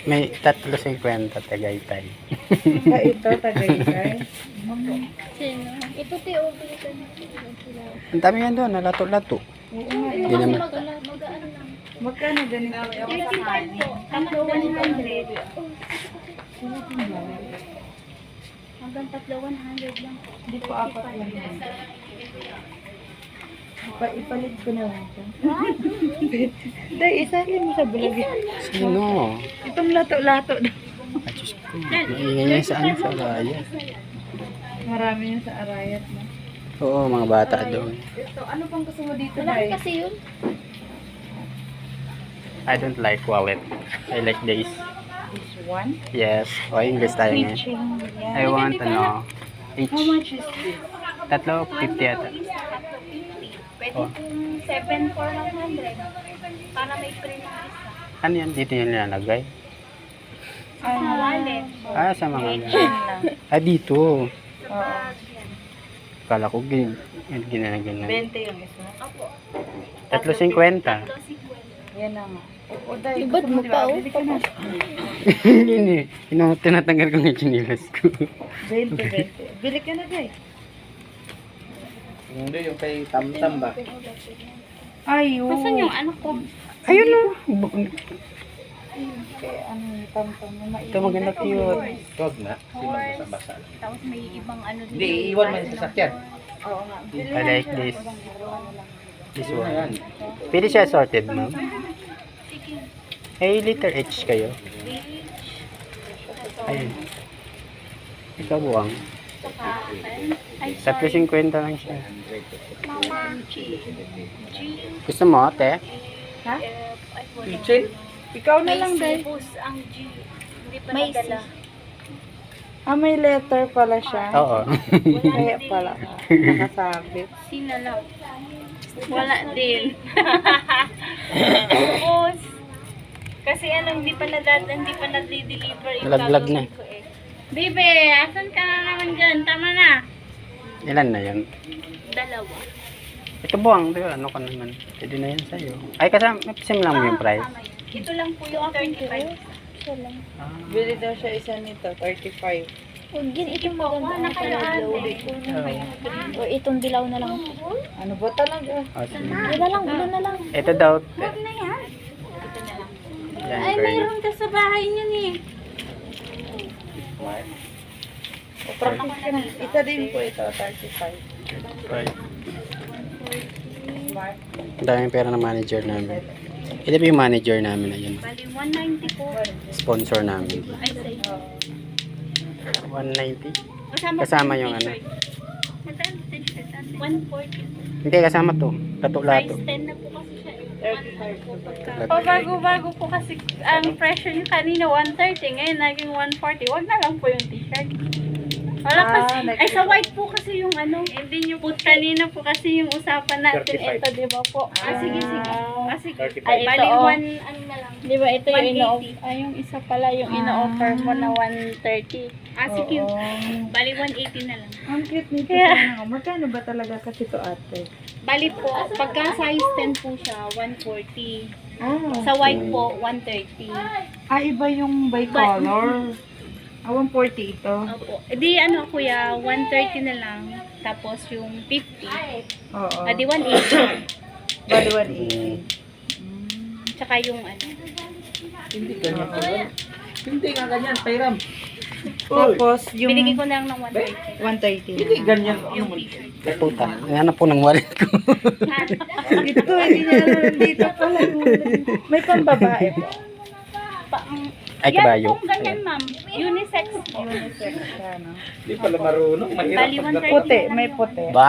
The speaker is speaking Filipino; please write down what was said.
May 350 Tagaytay. Ito, Tagaytay. Sino? Ito T.O.B. Ang dami yan doon, nalato-lato. Oo nga. Hindi naman. Magaan lang. Magkano ganito? 35 po. Tatlo 100. Hanggang tatlo 100 lang po. Hindi po apat lang yan. Ipalit ko na lang ito. Dahil isalin mo sa bulagi. Sino? Itong lato-lato. Ay, Diyos ko. Maingay niya sa ano, sa raya. Marami yan sa arayat mo. Oo, mga bata doon. Ito, ano pang gusto mo dito, Wala Day? kasi yun. I don't like wallet. I like this. This one? Yes. O, English tayo ngayon. Kitchen. I want ano, each. How much is this? Tatlo, 50 yata. Pwede Oh. kung 7 for 100. Para may free na isa. Ano yan? Dito yung nilalagay? Sa wallet. Ah, sa mga... Kitchen lang. Ah, dito. Oo. Kala ko ginanagyan na. 20 yung isa. Opo. 350. Yan na nga. O, Day, Ibad gusto mo di pa, ba? oh. Bili ka na. Hindi. Tinatanggal ko ng chinilas ko. 20, 20. Bili ka na, Day. Hindi, yung kay Tamtam ba? Ayun. Saan yung anak ko? Ayun o. Kaya ano yung tamtam na Ito maganda cute. Huwag na. Kasi magbasa-basa. Tapos may ibang ano Hindi, iiwan mo yung sasakyan. Oo nga. Bili I like this. This Yun na one. yan. Pwede siya sorted, ma'am. Ay, liter H kayo. Ayun. Ikaw buwang. Ay, 350 lang siya. Mama. Gusto mo, ate? Ha? Kitchen? Ikaw na May lang, Day. sibus ang G. Hindi pa May nadala. Ah, may letter pala siya. Oo. Kaya pala nakasabit. Sina lang. Wala din. Tapos, kasi ano, hindi pa na-deliver yung Nalaglag na. gagawin ko eh. Bibe, asan ka na naman dyan? Tama na. Ilan na yun? Dalawa. Ito buwang, di ba? Ano ka naman? Pwede na yan sa'yo. Ay, kasama, sim lang mo yung price. Tama yun. Ito lang po yung 35. Ito lang. Ah. Bili daw siya isa nito, 35. Huwag yun, itong maganda ang kailangan. Oh. O itong dilaw na lang. Ano ba talaga? Oh, sige. Wala lang, gulo na lang. Ito daw. Huwag na yan. Ito na lang. Yan, Ay, girl. mayroon ka sa bahay niyo ni. O, practice ka na. Ito din po ito, 35. Right. Smart. Ang daming pera ng manager namin. Ito ba yung manager namin? Ayun. Bali, 190 po. Sponsor namin. Ay, say. 190? Kasama, Kasama po yung ano. t-shirt. Magkano t-shirt? 140. Hindi, kasama to. Lato-lato. Size 10 na po kasi siya. 35 po. O, bago-bago po kasi ang presyo niyo kanina 130, ngayon naging 140. Wag na lang po yung t-shirt. Wala kasi, ay sa white po kasi yung ano, hindi nyo po kanina po kasi yung usapan natin, 35. ito diba po? Sige, sige. Sige. 35. Ay, bali Ito, oh. 1, ano na lang. Di ba ito yung 180. ino-offer? Ay, yung isa pala yung ino-offer mo na 130. Sige. Oo. Bali 180 na lang. Ang cute nito Yeah. sana. Magkano ba talaga kasi to ate? Bali po, pagka size 10 po siya, 140. Ah, Sa white po, 130. iba yung by color. 140 ito. Opo. E di ano kuya, 130 na lang. Tapos yung 50. Oo. Ah, di 180. Bali 180. Tsaka yung ano. Hindi ganyan. Hindi nga ganyan, Pairam. Tapos yung Binigay ko na lang ng 130. 130. Hindi ganyan. Yung t-shirt. Puta. Ayan po ng wallet ko. Ito, hindi niya alam dito pala. May pambabae po. Ay, Yan kabayo. pong ganyan ma'am. Unisex po. Unisex siya, no? Hindi pala marunong. Mahirap Bali, pagdating. 130 Puti, may puti. Ba?